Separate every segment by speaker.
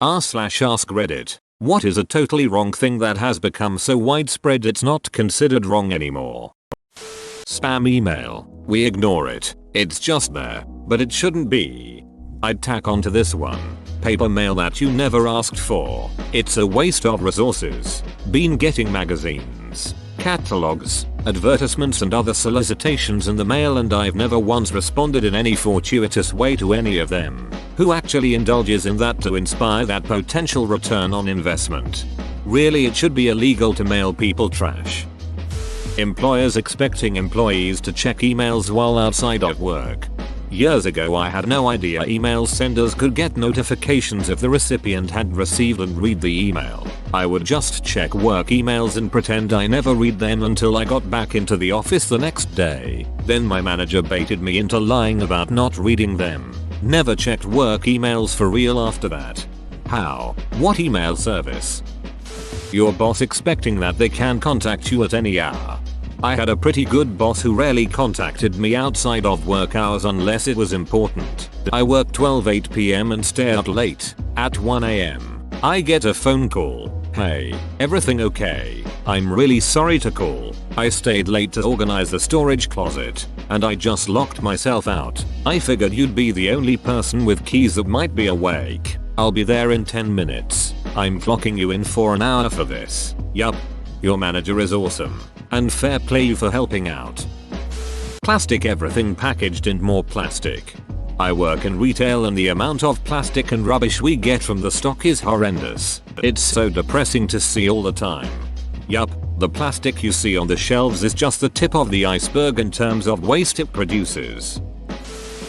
Speaker 1: r/ask Reddit. What is a totally wrong thing that has become so widespread it's not considered wrong anymore? Spam email. We ignore it. It's just there, but it shouldn't be. I'd tack onto this one. Paper mail that you never asked for. It's a waste of resources. Been getting magazines, catalogs, advertisements and other solicitations in the mail and I've never once responded in any fortuitous way to any of them. Who actually indulges in that to inspire that potential return on investment? Really, it should be illegal to mail people trash. Employers expecting employees to check emails while outside of work. Years ago I had no idea email senders could get notifications if the recipient had received and read the email. I would just check work emails and pretend I never read them until I got back into the office the next day. Then my manager baited me into lying about not reading them. Never checked work emails for real after that. How? What email service? Your boss expecting that they can contact you at any hour. I had a pretty good boss who rarely contacted me outside of work hours unless it was important. I work 12-8 p.m. and stay out late. At 1 a.m. I get a phone call. Hey, everything okay? I'm really sorry to call. I stayed late to organize the storage closet, and I just locked myself out. I figured you'd be the only person with keys that might be awake. I'll be there in 10 minutes. I'm clocking you in for an hour for this. Yup. Your manager is awesome. And fair play you for helping out. Plastic everything packaged in more plastic. I work in retail and the amount of plastic and rubbish we get from the stock is horrendous. It's so depressing to see all the time. Yup, the plastic you see on the shelves is just the tip of the iceberg in terms of waste it produces.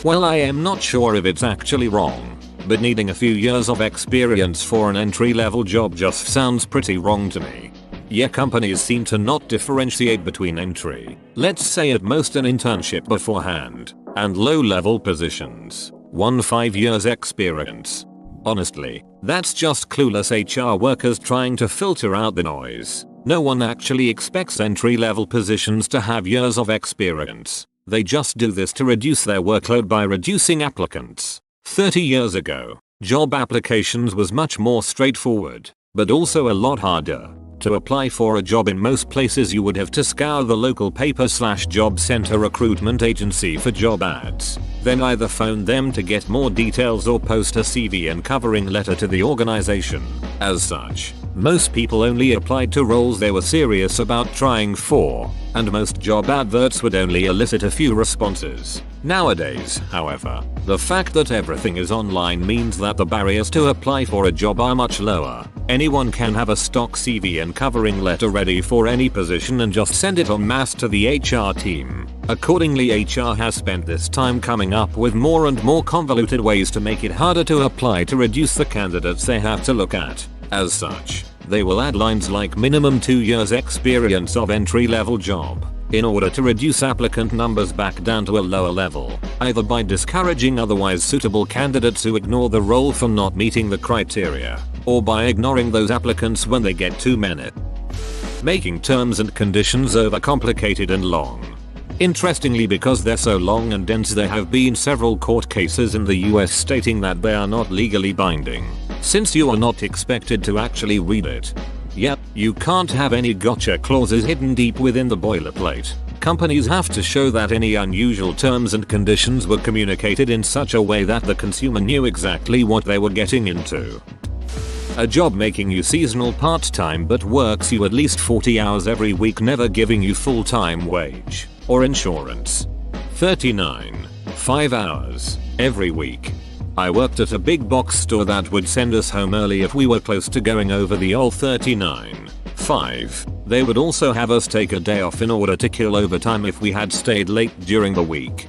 Speaker 1: Well, I am not sure if it's actually wrong, but needing a few years of experience for an entry-level job just sounds pretty wrong to me. Yeah, companies seem to not differentiate between entry, let's say at most an internship beforehand, and low-level positions. 5 years experience. Honestly, that's just clueless HR workers trying to filter out the noise. No one actually expects entry-level positions to have years of experience. They just do this to reduce their workload by reducing applicants. 30 years ago, job applications was much more straightforward, but also a lot harder. To apply for a job in most places you would have to scour the local paper/job center recruitment agency for job ads, then either phone them to get more details or post a CV and covering letter to the organization. As such, most people only applied to roles they were serious about trying for, and most job adverts would only elicit a few responses. Nowadays, however, the fact that everything is online means that the barriers to apply for a job are much lower. Anyone can have a stock CV and covering letter ready for any position and just send it en masse to the HR team. Accordingly, HR has spent this time coming up with more and more convoluted ways to make it harder to apply to reduce the candidates they have to look at. As such, they will add lines like minimum 2 years experience of entry-level job, in order to reduce applicant numbers back down to a lower level, either by discouraging otherwise suitable candidates who ignore the role for not meeting the criteria, or by ignoring those applicants when they get too many. Making terms and conditions overcomplicated and long. Interestingly, because they're so long and dense, there have been several court cases in the US stating that they are not legally binding, since you are not expected to actually read it. Yep, you can't have any gotcha clauses hidden deep within the boilerplate. Companies have to show that any unusual terms and conditions were communicated in such a way that the consumer knew exactly what they were getting into. A job making you seasonal part-time but works you at least 40 hours every week, never giving you full-time wage or insurance. 39. 5 hours every week. I worked at a big box store that would send us home early if we were close to going over the old 39. 5. They would also have us take a day off in order to kill overtime if we had stayed late during the week.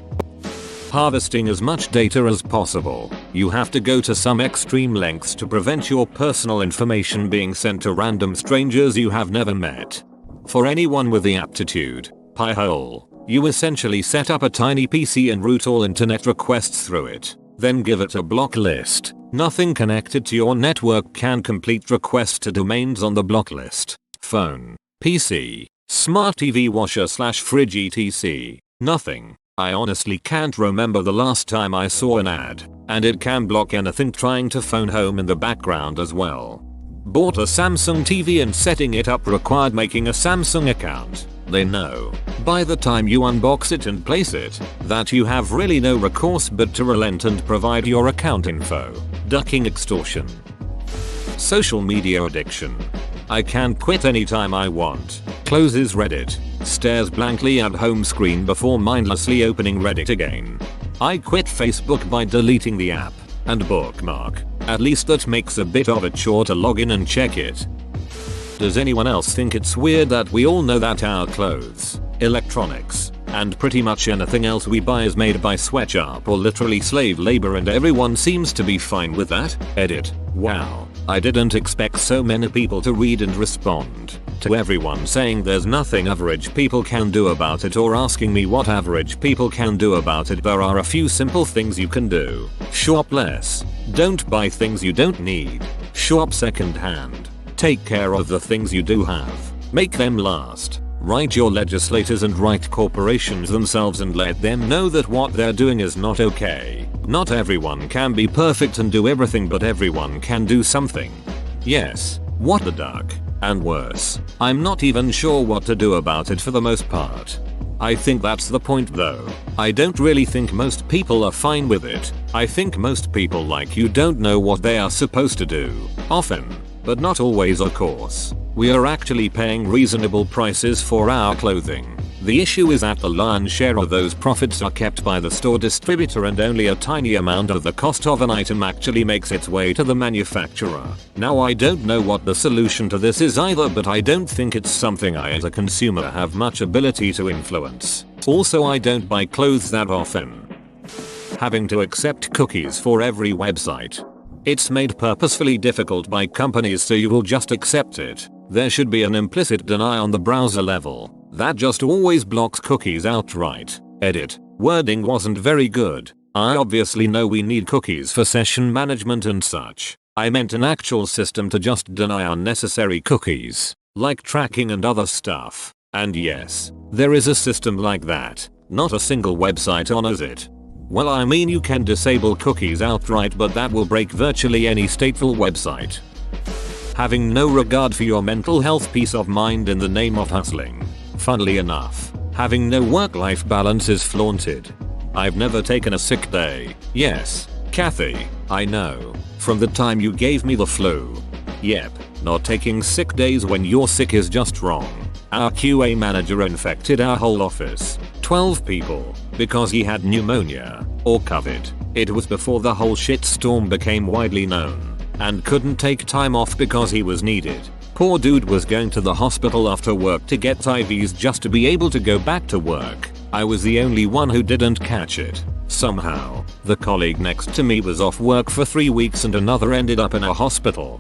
Speaker 1: Harvesting as much data as possible. You have to go to some extreme lengths to prevent your personal information being sent to random strangers you have never met. For anyone with the aptitude, Pi-hole, you essentially set up a tiny PC and route all internet requests through it. Then give it a block list. Nothing connected to your network can complete requests to domains on the block list. Phone, PC, smart TV, washer/fridge, etc. Nothing. I honestly can't remember the last time I saw an ad, and it can block anything trying to phone home in the background as well. Bought a Samsung TV and setting it up required making a Samsung account. They know, by the time you unbox it and place it, that you have really no recourse but to relent and provide your account info, ducking extortion. Social media addiction. I can't quit anytime I want. Closes Reddit. Stares blankly at home screen before mindlessly opening Reddit again. I quit Facebook by deleting the app and bookmark. At least that makes a bit of a chore to log in and check it. Does anyone else think it's weird that we all know that our clothes, electronics, and pretty much anything else we buy is made by sweatshop or literally slave labor and everyone seems to be fine with that? Edit. Wow. I didn't expect so many people to read and respond to everyone saying there's nothing average people can do about it or asking me what average people can do about it. There are a few simple things you can do. Shop less. Don't buy things you don't need. Shop second hand. Take care of the things you do have. Make them last. Write your legislators and write corporations themselves and let them know that what they're doing is not okay. Not everyone can be perfect and do everything, but everyone can do something. Yes, what the duck? And worse, I'm not even sure what to do about it for the most part. I think that's the point though. I don't really think most people are fine with it. I think most people like you don't know what they are supposed to do. Often, but not always of course. We are actually paying reasonable prices for our clothing. The issue is that the lion's share of those profits are kept by the store distributor and only a tiny amount of the cost of an item actually makes its way to the manufacturer. Now I don't know what the solution to this is either, but I don't think it's something I as a consumer have much ability to influence. Also, I don't buy clothes that often. Having to accept cookies for every website. It's made purposefully difficult by companies so you will just accept it. There should be an implicit deny on the browser level. That just always blocks cookies outright. Edit. Wording wasn't very good. I obviously know we need cookies for session management and such. I meant an actual system to just deny unnecessary cookies, like tracking and other stuff. And yes, there is a system like that. Not a single website honors it. Well, I mean, you can disable cookies outright, but that will break virtually any stateful website. Having no regard for your mental health, peace of mind in the name of hustling. Funnily enough, having no work-life balance is flaunted. I've never taken a sick day. Yes, Kathy, I know. From the time you gave me the flu. Yep, not taking sick days when you're sick is just wrong. Our QA manager infected our whole office, 12 people, because he had pneumonia, or COVID. It was before the whole shitstorm became widely known, and couldn't take time off because he was needed. Poor dude was going to the hospital after work to get IVs just to be able to go back to work. I was the only one who didn't catch it. Somehow, the colleague next to me was off work for 3 weeks and another ended up in a hospital.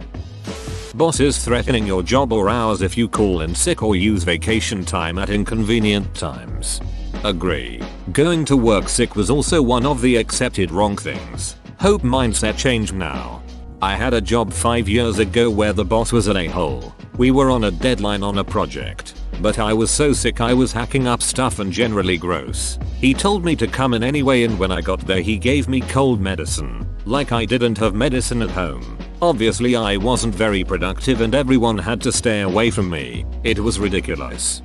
Speaker 1: Bosses threatening your job or hours if you call in sick or use vacation time at inconvenient times. Agree. Going to work sick was also one of the accepted wrong things. Hope mindset changed now. I had a job 5 years ago where the boss was an a-hole. We were on a deadline on a project, but I was so sick I was hacking up stuff and generally gross. He told me to come in anyway, and when I got there he gave me cold medicine, like I didn't have medicine at home. Obviously I wasn't very productive and everyone had to stay away from me. It was ridiculous.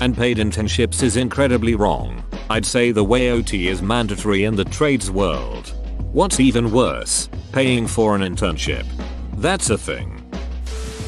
Speaker 1: And paid internships is incredibly wrong. I'd say the way OT is mandatory in the trades world. What's even worse, paying for an internship. That's a thing.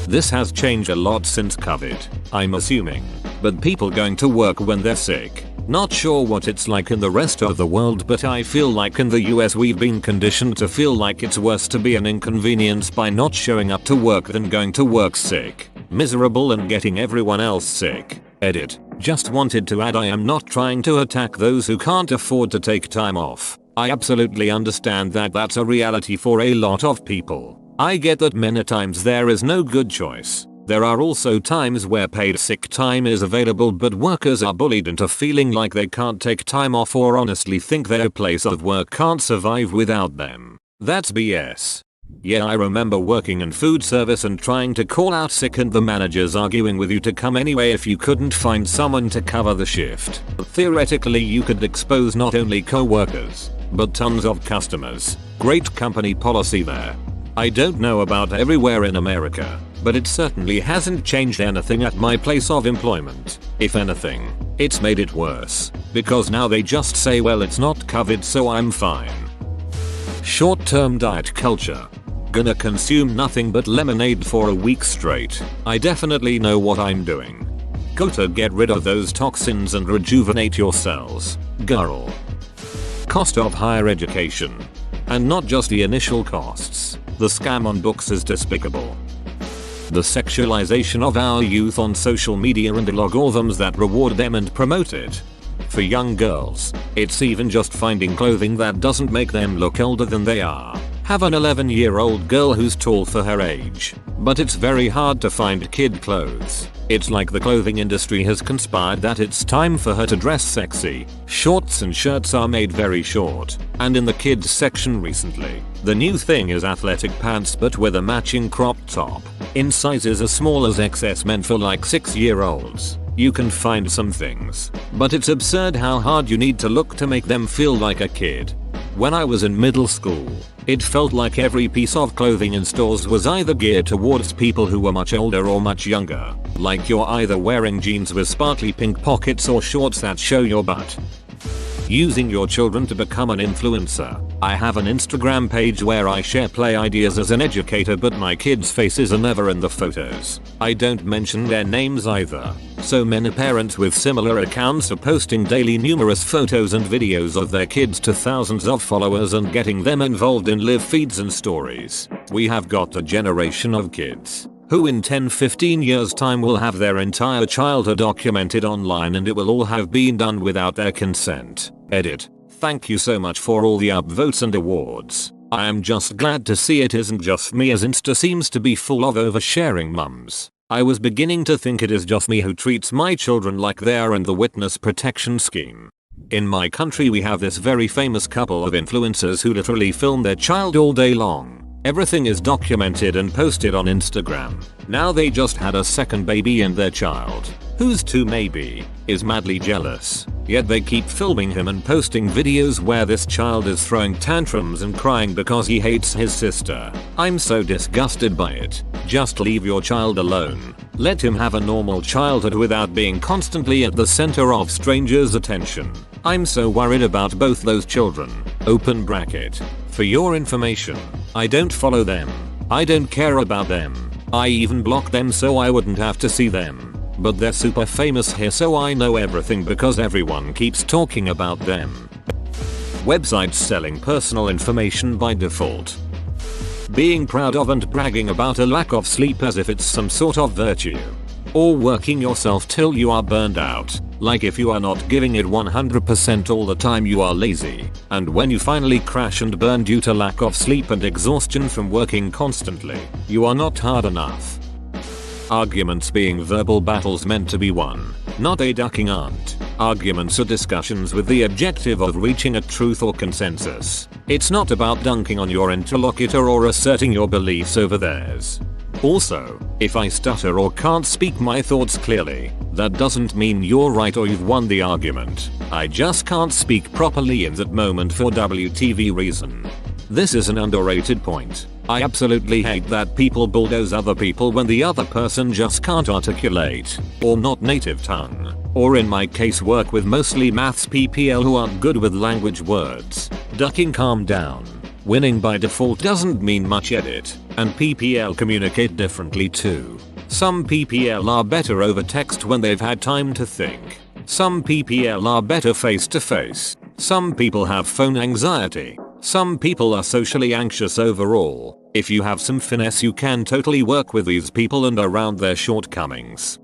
Speaker 1: This has changed a lot since COVID, I'm assuming. But people going to work when they're sick. Not sure what it's like in the rest of the world, but I feel like in the US we've been conditioned to feel like it's worse to be an inconvenience by not showing up to work than going to work sick, miserable and getting everyone else sick. Edit. Just wanted to add, I am not trying to attack those who can't afford to take time off. I absolutely understand that that's a reality for a lot of people. I get that many times there is no good choice. There are also times where paid sick time is available, but workers are bullied into feeling like they can't take time off or honestly think their place of work can't survive without them. That's BS. Yeah, I remember working in food service and trying to call out sick and the managers arguing with you to come anyway if you couldn't find someone to cover the shift. Theoretically you could expose not only co-workers, but tons of customers. Great company policy there. I don't know about everywhere in America, but it certainly hasn't changed anything at my place of employment. If anything, it's made it worse, because now they just say, well, it's not covered so I'm fine. Short-term diet culture. Gonna consume nothing but lemonade for a week straight. I definitely know what I'm doing. Go to get rid of those toxins and rejuvenate your cells, girl. Cost of higher education. And not just the initial costs. The scam on books is despicable. The sexualization of our youth on social media and the algorithms that reward them and promote it. For young girls, it's even just finding clothing that doesn't make them look older than they are. Have an 11-year-old girl who's tall for her age, but it's very hard to find kid clothes. It's like the clothing industry has conspired that it's time for her to dress sexy. Shorts and shirts are made very short, and in the kids section recently, the new thing is athletic pants but with a matching crop top, in sizes as small as XS meant for like 6-year-olds. You can find some things, but it's absurd how hard you need to look to make them feel like a kid. When I was in middle school, it felt like every piece of clothing in stores was either geared towards people who were much older or much younger. Like you're either wearing jeans with sparkly pink pockets or shorts that show your butt. Using your children to become an influencer. I have an Instagram page where I share play ideas as an educator, but my kids' faces are never in the photos. I don't mention their names either. So many parents with similar accounts are posting daily numerous photos and videos of their kids to thousands of followers and getting them involved in live feeds and stories. We have got a generation of kids who in 10-15 years time will have their entire childhood documented online, and it will all have been done without their consent. Edit. Thank you so much for all the upvotes and awards. I am just glad to see it isn't just me, as Insta seems to be full of oversharing mums. I was beginning to think it is just me who treats my children like they are in the witness protection scheme. In my country we have this very famous couple of influencers who literally film their child all day long. Everything is documented and posted on Instagram. Now they just had a second baby, and their child, who's 2 maybe, is madly jealous. Yet they keep filming him and posting videos where this child is throwing tantrums and crying because he hates his sister. I'm so disgusted by it. Just leave your child alone. Let him have a normal childhood without being constantly at the center of strangers' attention. I'm so worried about both those children. Open bracket. For your information, I don't follow them. I don't care about them. I even block them so I wouldn't have to see them. But they're super famous here, so I know everything because everyone keeps talking about them. Websites selling personal information by default. Being proud of and bragging about a lack of sleep as if it's some sort of virtue. Or working yourself till you are burned out. Like if you are not giving it 100% all the time, you are lazy. And when you finally crash and burn due to lack of sleep and exhaustion from working constantly, you are not hard enough. Arguments being verbal battles meant to be won, not a ducking aunt. Arguments are discussions with the objective of reaching a truth or consensus. It's not about dunking on your interlocutor or asserting your beliefs over theirs. Also, if I stutter or can't speak my thoughts clearly, that doesn't mean you're right or you've won the argument. I just can't speak properly in that moment for WTV reason. This is an underrated point. I absolutely hate that people bulldoze other people when the other person just can't articulate, or not native tongue, or in my case work with mostly maths PPL who aren't good with language words. Ducking, calm down. Winning by default doesn't mean much, edit, and PPL communicate differently too. Some PPL are better over text when they've had time to think. Some PPL are better face to face. Some people have phone anxiety. Some people are socially anxious overall. If you have some finesse, you can totally work with these people and around their shortcomings.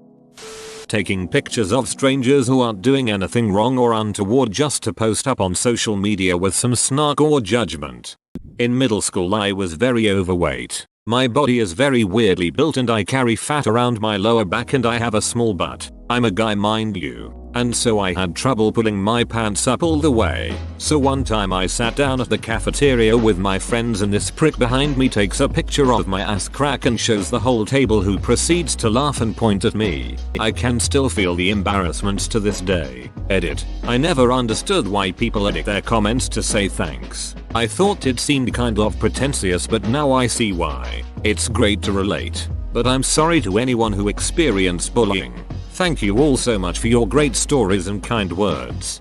Speaker 1: Taking pictures of strangers who aren't doing anything wrong or untoward just to post up on social media with some snark or judgment. In middle school I was very overweight. My body is very weirdly built and I carry fat around my lower back and I have a small butt. I'm a guy, mind you, and so I had trouble pulling my pants up all the way. So one time I sat down at the cafeteria with my friends and this prick behind me takes a picture of my ass crack and shows the whole table, who proceeds to laugh and point at me. I can still feel the embarrassment to this day. Edit. I never understood why people edit their comments to say thanks. I thought it seemed kind of pretentious, but now I see why. It's great to relate. But I'm sorry to anyone who experienced bullying. Thank you all so much for your great stories and kind words.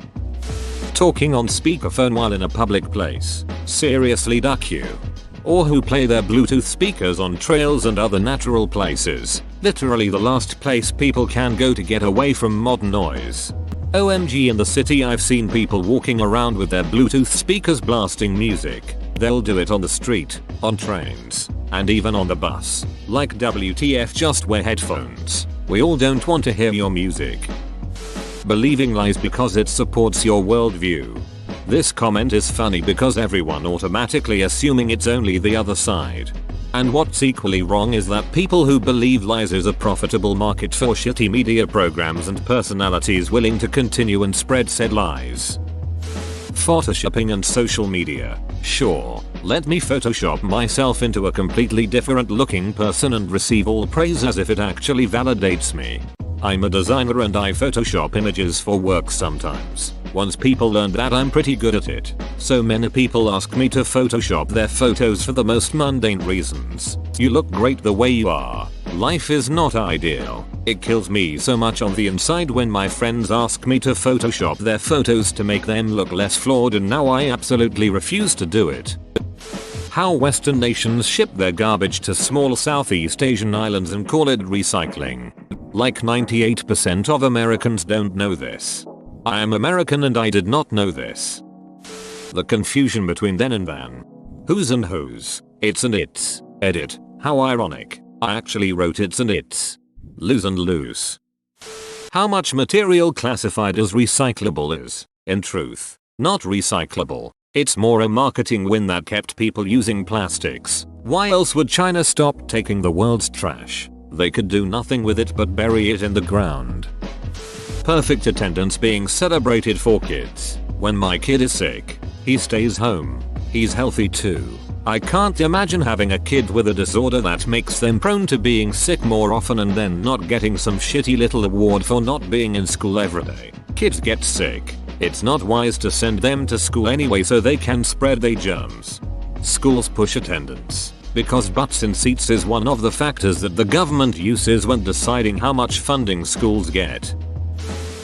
Speaker 1: Talking on speakerphone while in a public place. Seriously, duck you. Or who play their Bluetooth speakers on trails and other natural places. Literally the last place people can go to get away from modern noise. OMG, in the city I've seen people walking around with their Bluetooth speakers blasting music. They'll do it on the street, on trains, and even on the bus. Like WTF, just wear headphones. We all don't want to hear your music. Believing lies because it supports your worldview. This comment is funny because everyone automatically assuming it's only the other side. And what's equally wrong is that people who believe lies is a profitable market for shitty media programs and personalities willing to continue and spread said lies. Photoshopping and social media. Sure, let me Photoshop myself into a completely different looking person and receive all praise as if it actually validates me. I'm a designer and I Photoshop images for work sometimes. Once people learned that I'm pretty good at it, so many people ask me to Photoshop their photos for the most mundane reasons. You look great the way you are. Life is not ideal. It kills me so much on the inside when my friends ask me to Photoshop their photos to make them look less flawed, and now I absolutely refuse to do it. How Western nations ship their garbage to small Southeast Asian islands and call it recycling. Like 98% of Americans don't know this. I am American and I did not know this. The confusion between then and than. Who's and whose. It's and it's. Edit. How ironic. I actually wrote it's and it's. Lose and loose. How much material classified as recyclable is, in truth, not recyclable. It's more a marketing win that kept people using plastics. Why else would China stop taking the world's trash? They could do nothing with it but bury it in the ground. Perfect attendance being celebrated for kids. When my kid is sick, he stays home. He's healthy too. I can't imagine having a kid with a disorder that makes them prone to being sick more often and then not getting some shitty little award for not being in school every day. Kids get sick. It's not wise to send them to school anyway so they can spread their germs. Schools push attendance because butts in seats is one of the factors that the government uses when deciding how much funding schools get.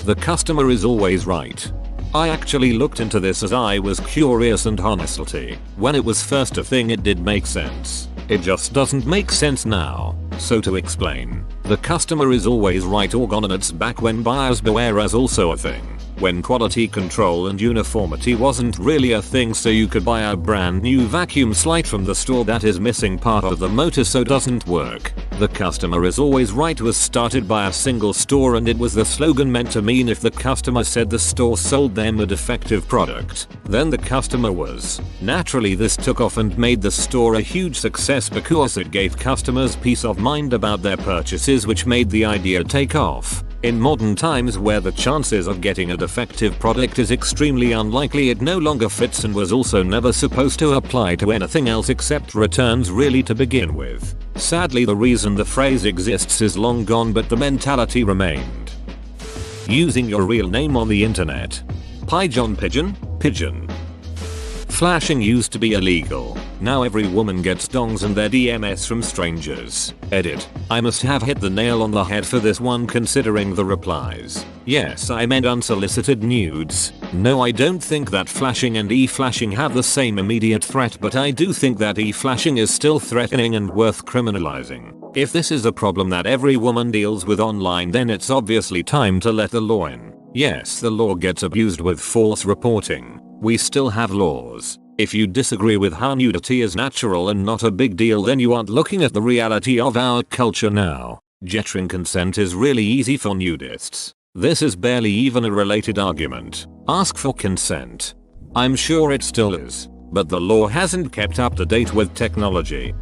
Speaker 1: The customer is always right. I actually looked into this as I was curious, and honestly, when it was first a thing it did make sense. It just doesn't make sense now. So to explain, the customer is always right or gone, and it's back when buyers beware is also a thing. When quality control and uniformity wasn't really a thing, so you could buy a brand new vacuum slide from the store that is missing part of the motor so doesn't work. The customer is always right was started by a single store, and it was the slogan meant to mean if the customer said the store sold them a defective product, then the customer was. Naturally this took off and made the store a huge success because it gave customers peace of mind about their purchases, which made the idea take off. In modern times where the chances of getting a defective product is extremely unlikely, it no longer fits and was also never supposed to apply to anything else except returns really to begin with. Sadly the reason the phrase exists is long gone, but the mentality remained. Using your real name on the internet. Pigeon. Flashing used to be illegal. Now every woman gets dongs and their DMS from strangers. Edit. I must have hit the nail on the head for this one considering the replies. Yes, I meant unsolicited nudes. No, I don't think that flashing and e-flashing have the same immediate threat, but I do think that e-flashing is still threatening and worth criminalizing. If this is a problem that every woman deals with online, then it's obviously time to let the law in. Yes, the law gets abused with false reporting. We still have laws. If you disagree with how nudity is natural and not a big deal, then you aren't looking at the reality of our culture now. Getting consent is really easy for nudists. This is barely even a related argument. Ask for consent. I'm sure it still is, but the law hasn't kept up to date with technology.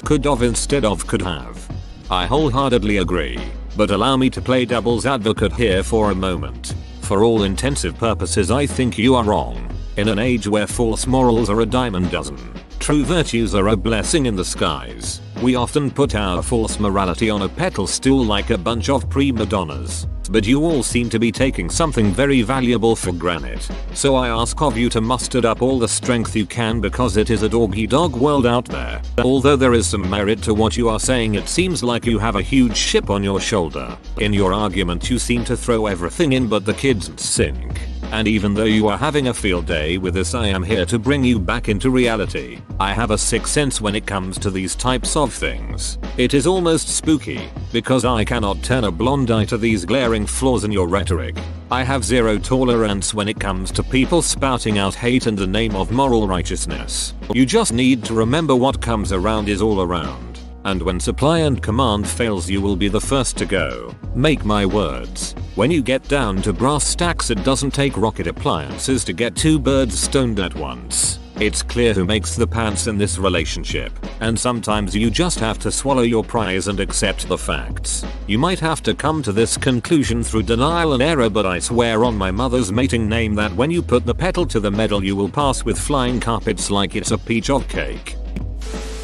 Speaker 1: Could have instead of could have. I wholeheartedly agree. But allow me to play devil's advocate here for a moment. For all intensive purposes, I think you are wrong. In an age where false morals are a dime a dozen, true virtues are a blessing in the skies, we often put our false morality on a pedestal like a bunch of prima donnas. But you all seem to be taking something very valuable for granted. So I ask of you to muster up all the strength you can, because it is a dog-eat-dog world out there. Although there is some merit to what you are saying, it seems like you have a huge ship on your shoulder. In your argument you seem to throw everything in but the kids and sink. And even though you are having a field day with this, I am here to bring you back into reality. I have a sixth sense when it comes to these types of things. It is almost spooky, because I cannot turn a blind eye to these glaring flaws in your rhetoric. I have zero tolerance when it comes to people spouting out hate in the name of moral righteousness. You just need to remember what comes around is all around. And when supply and command fails, you will be the first to go. Make my words. When you get down to brass tacks, it doesn't take rocket appliances to get two birds stoned at once. It's clear who makes the pants in this relationship, and sometimes you just have to swallow your pride and accept the facts. You might have to come to this conclusion through denial and error, but I swear on my mother's mating name that when you put the pedal to the metal, you will pass with flying carpets like it's a peach of cake.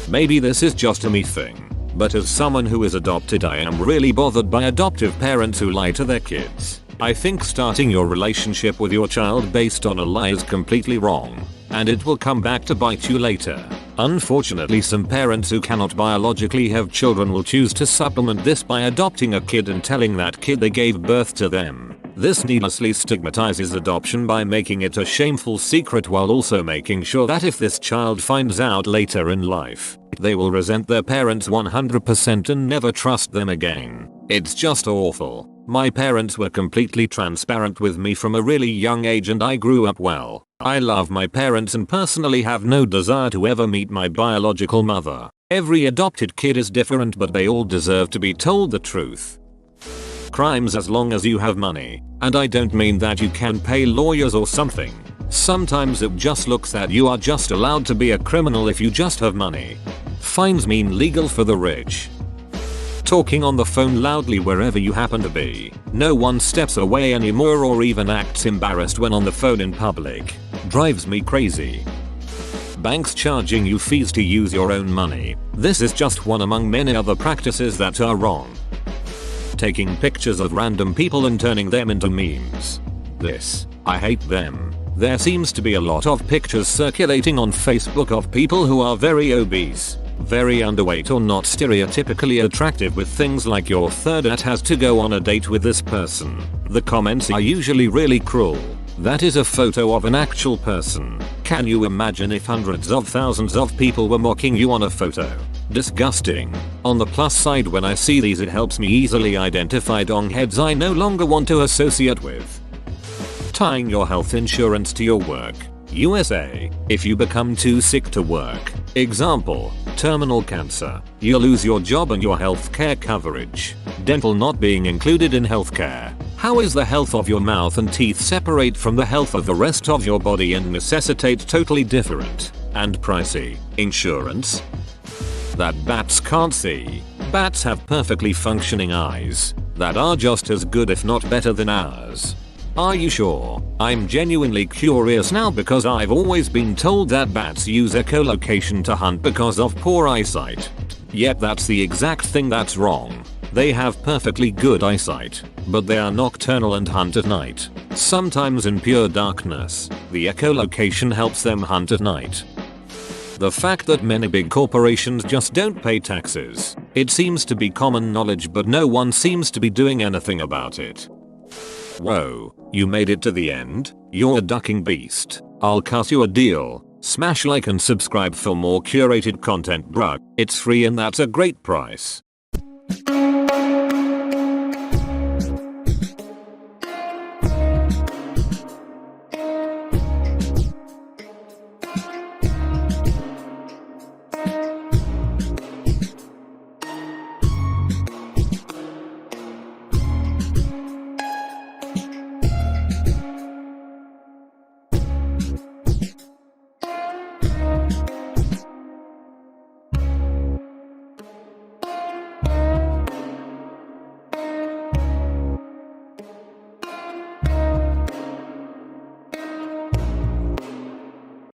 Speaker 1: Maybe this is just a me thing, but as someone who is adopted, I am really bothered by adoptive parents who lie to their kids. I think starting your relationship with your child based on a lie is completely wrong, and it will come back to bite you later. Unfortunately, some parents who cannot biologically have children will choose to supplement this by adopting a kid and telling that kid they gave birth to them. This needlessly stigmatizes adoption by making it a shameful secret, while also making sure that if this child finds out later in life, they will resent their parents 100% and never trust them again. It's just awful. My parents were completely transparent with me from a really young age, and I grew up well. I love my parents and personally have no desire to ever meet my biological mother. Every adopted kid is different, but they all deserve to be told the truth. Crimes as long as you have money, and I don't mean that you can pay lawyers or something. Sometimes it just looks that you are just allowed to be a criminal if you just have money. Fines mean legal for the rich. Talking on the phone loudly wherever you happen to be. No one steps away anymore or even acts embarrassed when on the phone in public. Drives me crazy. Banks charging you fees to use your own money. This is just one among many other practices that are wrong. Taking pictures of random people and turning them into memes. I hate them. There seems to be a lot of pictures circulating on Facebook of people who are very obese, very underweight, or not stereotypically attractive, with things like your third aunt has to go on a date with this person. The comments are usually really cruel. That is a photo of an actual person. Can you imagine if hundreds of thousands of people were mocking you on a photo? Disgusting. On the plus side, when I see these, it helps me easily identify dongheads I no longer want to associate with. Tying your health insurance to your work. USA. If you become too sick to work, example, terminal cancer, you lose your job and your healthcare coverage. Dental not being included in healthcare. How is the health of your mouth and teeth separate from the health of the rest of your body and necessitate totally different and pricey insurance? That bats can't see. Bats have perfectly functioning eyes that are just as good if not better than ours. Are you sure? I'm genuinely curious now, because I've always been told that bats use echolocation to hunt because of poor eyesight. Yet that's the exact thing that's wrong. They have perfectly good eyesight, but they are nocturnal and hunt at night. Sometimes in pure darkness. The echolocation helps them hunt at night. The fact that many big corporations just don't pay taxes. It seems to be common knowledge, but no one seems to be doing anything about it. Whoa, you made it to the end? You're a ducking beast. I'll cut you a deal. Smash like and subscribe for more curated content, bruh. It's free and that's a great price.